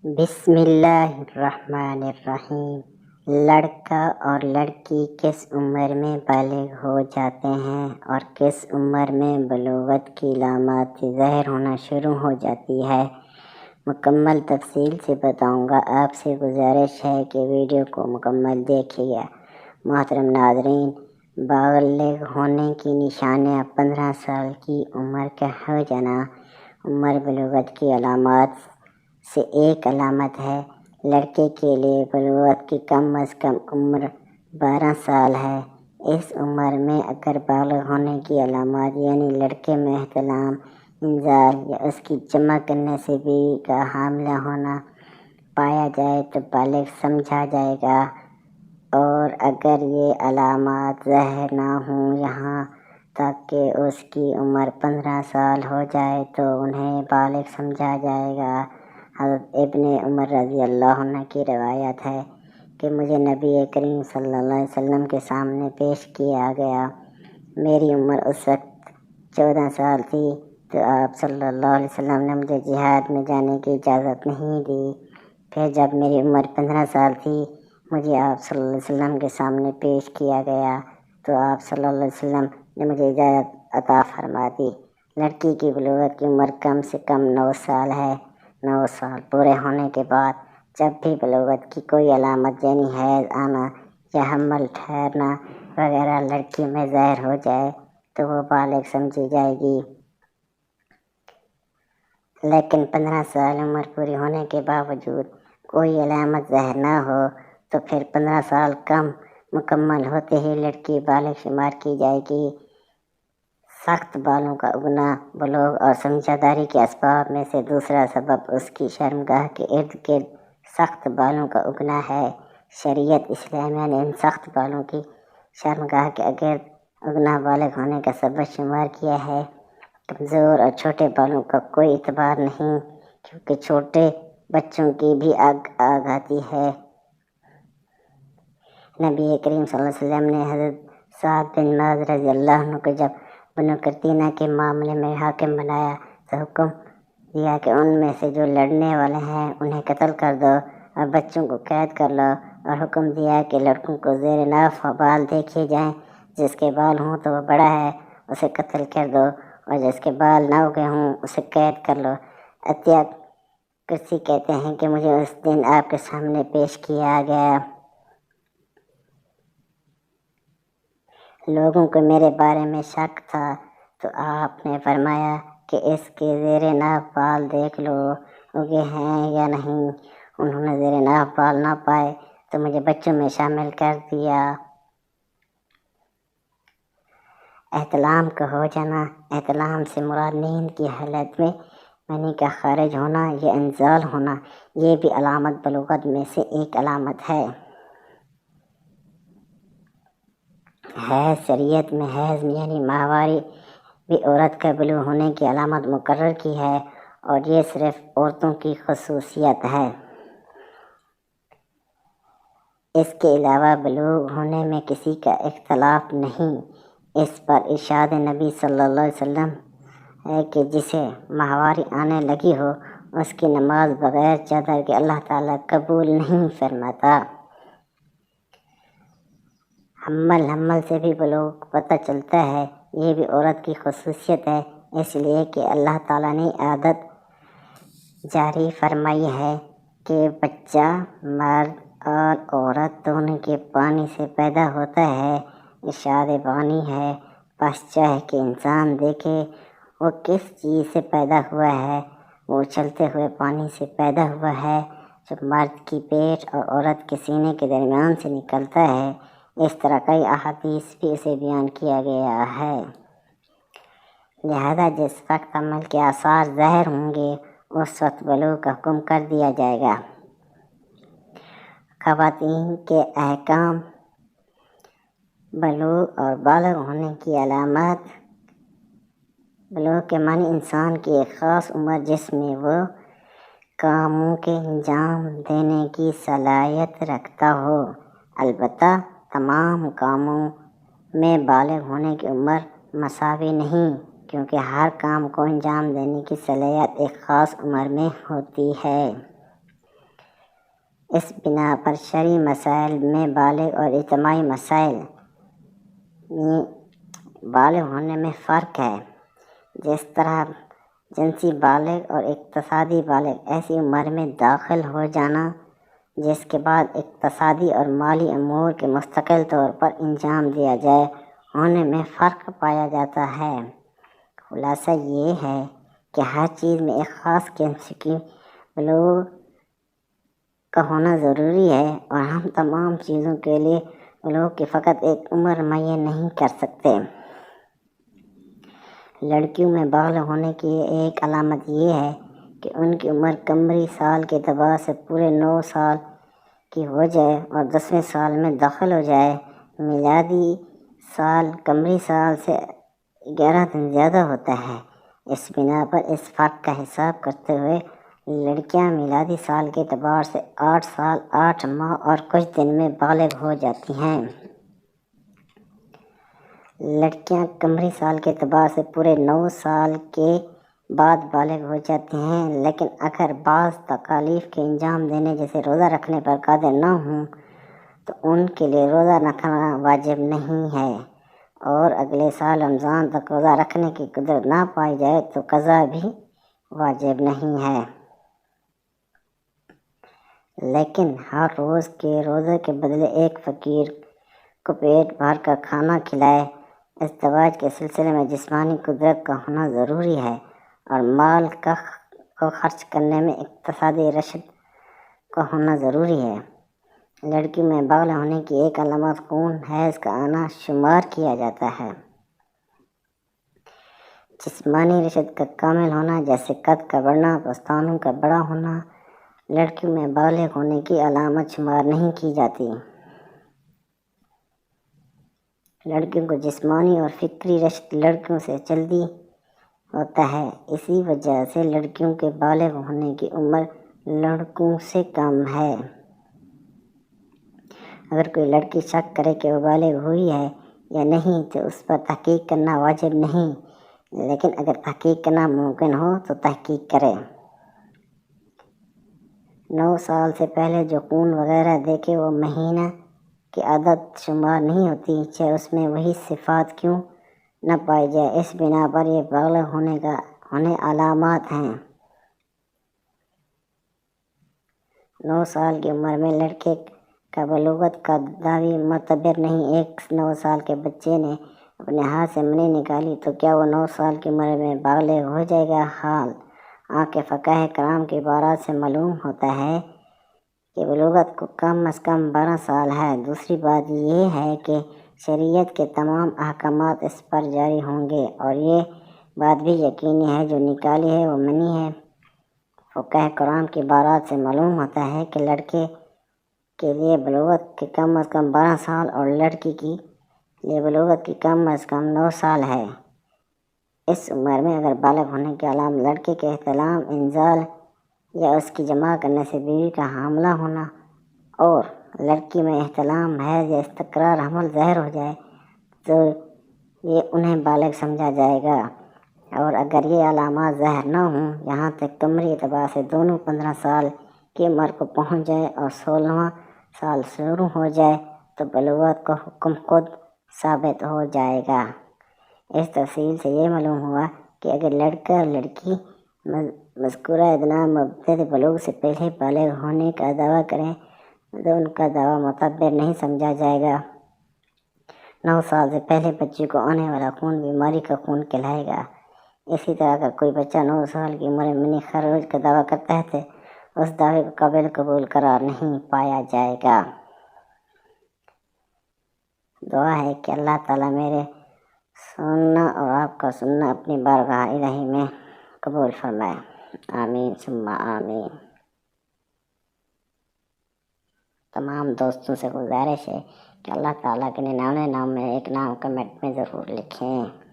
بسم اللہ الرحمن الرحیم۔ لڑکا اور لڑکی کس عمر میں بالغ ہو جاتے ہیں اور کس عمر میں بلوغت کی علامات ظاہر ہونا شروع ہو جاتی ہے، مکمل تفصیل سے بتاؤں گا۔ آپ سے گزارش ہے کہ ویڈیو کو مکمل دیکھیے۔ محترم ناظرین، بالغ ہونے کی نشانیاں 15 سال کی عمر کا ہو جانا عمر بلوغت کی علامات سے ایک علامت ہے۔ لڑکے کے لیے بلوغت کی کم از کم عمر 12 سال ہے۔ اس عمر میں اگر بالغ ہونے کی علامات یعنی لڑکے میں احتلام، انزال یا اس کی جمع کرنے سے بیوی کا حاملہ ہونا پایا جائے تو بالغ سمجھا جائے گا، اور اگر یہ علامات ظاہر نہ ہوں یہاں تک کہ اس کی عمر 15 سال ہو جائے تو انہیں بالغ سمجھا جائے گا۔ حضرت ابن عمر رضی اللہ عنہ کی روایت ہے کہ مجھے نبی کریم صلی اللہ علیہ وسلم کے سامنے پیش کیا گیا۔ میری عمر اس وقت 14 سال تھی تو آپ صلی اللہ علیہ وسلم نے مجھے جہاد میں جانے کی اجازت نہیں دی۔ پھر جب میری عمر 15 سال تھی مجھے آپ صلی اللہ علیہ وسلم کے سامنے پیش کیا گیا تو آپ صلی اللہ علیہ وسلم نے مجھے اجازت عطا فرما دی۔ لڑکی کی بلوغت کی عمر کم سے کم 9 سال ہے۔ 9 سال پورے ہونے کے بعد جب بھی بلوغت کی کوئی علامت یعنی حیض آنا یا حمل ٹھہرنا وغیرہ لڑکی میں ظاہر ہو جائے تو وہ بالغ سمجھی جائے گی۔ لیکن 15 سال عمر پوری ہونے کے باوجود کوئی علامت ظاہر نہ ہو تو پھر 15 سال کم مکمل ہوتے ہی لڑکی بالغ شمار کی جائے گی۔ سخت بالوں کا اگنا بلوغ اور سمجھداری کے اسباب میں سے دوسرا سبب اس کی شرمگاہ کے ارد گرد سخت بالوں کا اگنا ہے۔ شریعت اسلامیہ نے ان سخت بالوں کی شرمگاہ کے گرد اگنا بالغ ہونے کا سبب شمار کیا ہے۔ کمزور اور چھوٹے بالوں کا کوئی اعتبار نہیں، کیونکہ چھوٹے بچوں کی بھی آگ آتی ہے۔ نبی کریم صلی اللہ علیہ وسلم نے حضرت سعد بن معاذ رضی اللہ عنہ کو جب بنو قرظہ کے معاملے میں حاکم بنایا تو حکم دیا کہ ان میں سے جو لڑنے والے ہیں انہیں قتل کر دو اور بچوں کو قید کر لو، اور حکم دیا کہ لڑکوں کو زیر ناف بال دیکھے جائیں، جس کے بال ہوں تو وہ بڑا ہے اسے قتل کر دو، اور جس کے بال نہ اگے ہوں اسے قید کر لو۔ عطیہ کرسی کہتے ہیں کہ مجھے اس دن آپ کے سامنے پیش کیا گیا۔ لوگوں کو میرے بارے میں شک تھا تو آپ نے فرمایا کہ اس کے زیر ناف بال دیکھ لو اگے ہیں یا نہیں۔ انہوں نے زیر ناف بال نہ پائے تو مجھے بچوں میں شامل کر دیا۔ احتلام کا ہو جانا، احتلام سے مراد نیند کی حالت میں منی کا خارج ہونا یا انزال ہونا، یہ بھی علامت بلوغت میں سے ایک علامت ہے۔ حیض، شریعت میں حیض یعنی ماہواری بھی عورت کا بلوغ ہونے کی علامت مقرر کی ہے، اور یہ صرف عورتوں کی خصوصیت ہے۔ اس کے علاوہ بلوغ ہونے میں کسی کا اختلاف نہیں۔ اس پر ارشاد نبی صلی اللہ علیہ وسلم ہے کہ جسے ماہواری آنے لگی ہو اس کی نماز بغیر چادر کے اللہ تعالیٰ قبول نہیں فرماتا۔ حمل سے بھی بلوغ پتہ چلتا ہے، یہ بھی عورت کی خصوصیت ہے، اس لیے کہ اللہ تعالیٰ نے عادت جاری فرمائی ہے کہ بچہ مرد اور عورت دونوں کے پانی سے پیدا ہوتا ہے۔ ارشاد بانی ہے، پس چاہے کہ انسان دیکھے وہ کس چیز سے پیدا ہوا ہے، وہ اچھلتے ہوئے پانی سے پیدا ہوا ہے جو مرد کی پیٹ اور عورت کے سینے کے درمیان سے نکلتا ہے۔ اس طرح کئی احادیث بھی اسے بیان کیا گیا ہے۔ لہذا جس وقت حمل کے آثار ظاہر ہوں گے اس وقت بلوغ کا حکم کر دیا جائے گا۔ خواتین کے احکام، بلوغ اور بالغ ہونے کی علامات۔ بلوغ کے معنی انسان کی ایک خاص عمر جس میں وہ کاموں کے انجام دینے کی صلاحیت رکھتا ہو۔ البتہ تمام کاموں میں بالغ ہونے کی عمر مساوی نہیں، کیونکہ ہر کام کو انجام دینے کی صلاحیت ایک خاص عمر میں ہوتی ہے۔ اس بنا پر شرعی مسائل میں بالغ اور اجتماعی مسائل میں بالغ ہونے میں فرق ہے۔ جس طرح جنسی بالغ اور اقتصادی بالغ ایسی عمر میں داخل ہو جانا جس کے بعد اقتصادی اور مالی امور کے مستقل طور پر انجام دیا جائے ہونے میں فرق پایا جاتا ہے۔ خلاصہ یہ ہے کہ ہر چیز میں ایک خاص قسم کی بلوغ کا ہونا ضروری ہے، اور ہم تمام چیزوں کے لیے بلوغ کی فقط ایک عمر معین نہیں کر سکتے۔ لڑکیوں میں بالغ ہونے کی ایک علامت یہ ہے کہ ان کی عمر قمری سال کے اعتبار سے پورے 9 سال کی ہو جائے اور 10ویں سال میں داخل ہو جائے۔ میلادی سال قمری سال سے 11 دن زیادہ ہوتا ہے۔ اس بنا پر اس فرق کا حساب کرتے ہوئے لڑکیاں میلادی سال کے اعتبار سے 8 سال 8 ماہ اور کچھ دن میں بالغ ہو جاتی ہیں۔ لڑکیاں قمری سال کے اعتبار سے پورے 9 سال کے بعد بالغ ہو جاتی ہیں، لیکن اگر بعض تکالیف کے انجام دینے جیسے روزہ رکھنے پر قادر نہ ہوں تو ان کے لیے روزہ رکھنا واجب نہیں ہے، اور اگلے سال رمضان تک روزہ رکھنے کی قدرت نہ پائی جائے تو قضا بھی واجب نہیں ہے۔ لیکن ہر روز کے روزے کے بدلے ایک فقیر کو پیٹ بھر کر کھانا کھلائے۔ ازدواج کے سلسلے میں جسمانی قدرت کا ہونا ضروری ہے، اور مال کو خرچ کرنے میں اقتصادی رشد کا ہونا ضروری ہے۔ لڑکی میں بالغ ہونے کی ایک علامت خون حیض کا آنا شمار کیا جاتا ہے۔ جسمانی رشد کا کامل ہونا جیسے قد کا بڑھنا، پستانوں کا بڑا ہونا لڑکیوں میں بالغ ہونے کی علامت شمار نہیں کی جاتی۔ لڑکیوں کو جسمانی اور فکری رشد لڑکیوں سے جلدی ہوتا ہے، اسی وجہ سے لڑکیوں کے بالغ ہونے کی عمر لڑکوں سے کم ہے۔ اگر کوئی لڑکی شک کرے کہ وہ بالغ ہوئی ہے یا نہیں تو اس پر تحقیق کرنا واجب نہیں، لیکن اگر تحقیق کرنا ممکن ہو تو تحقیق کرے۔ 9 سال سے پہلے جو خون وغیرہ دیکھے وہ مہینہ کی عادت شمار نہیں ہوتی، چاہے اس میں وہی صفات کیوں نہ پائی جائے۔ اس بنا پر یہ بالغ ہونے علامات ہیں۔ 9 سال کی عمر میں لڑکے کا بلوغت کا دعوی معتبر نہیں۔ ایک 9 سال کے بچے نے اپنے ہاتھ سے منی نکالی تو کیا وہ 9 سال کی عمر میں بالغ ہو جائے گا؟ حالانکہ فقہاء کرام کی عبارات سے معلوم ہوتا ہے کہ بلوغت کو کم از کم 12 سال ہے۔ دوسری بات یہ ہے کہ شریعت کے تمام احکامات اس پر جاری ہوں گے، اور یہ بات بھی یقینی ہے جو نکالی ہے وہ منی ہے۔ فقہاء کرام کی عبارات سے معلوم ہوتا ہے کہ لڑکے کے لیے بلوغت کے کم از کم 12 سال اور لڑکی کے لیے بلوغت کی کم از کم 9 سال ہے۔ اس عمر میں اگر بالغ ہونے کی علامت لڑکے کے احتلام، انزال یا اس کی جماع کرنے سے بیوی کا حاملہ ہونا، اور لڑکی میں احتلام، حیض یا استقرار حمل ظاہر ہو جائے تو یہ انہیں بالغ سمجھا جائے گا، اور اگر یہ علامات ظاہر نہ ہوں، یہاں تک قمری اعتبار سے دونوں 15 سال کی عمر کو پہنچ جائے اور 16واں سال شروع ہو جائے تو بلوغت کا حکم خود ثابت ہو جائے گا۔ اس تفصیل سے یہ معلوم ہوا کہ اگر لڑکا اور لڑکی مذکورہ ادنیٰ مبتدئ بلوغ سے پہلے بالغ ہونے کا دعویٰ کریں تو ان کا دعویٰ معتبر نہیں سمجھا جائے گا۔ 9 سال سے پہلے بچے کو آنے والا خون بیماری کا خون کہلائے گا۔ اسی طرح اگر کوئی بچہ 9 سال کی عمر میں منی خروج کا دعویٰ کرتا ہے تو اس دعوے کو قابل قبول قرار نہیں پایا جائے گا۔ دعا ہے کہ اللہ تعالیٰ میرے سننا اور آپ کا سننا اپنی بارگاہ الہی میں قبول فرمائے۔ آمین ثم آمین۔ تمام دوستوں سے گزارش ہے کہ اللہ تعالیٰ کے 99 نام میں ایک نام کمنٹ میں ضرور لکھیں۔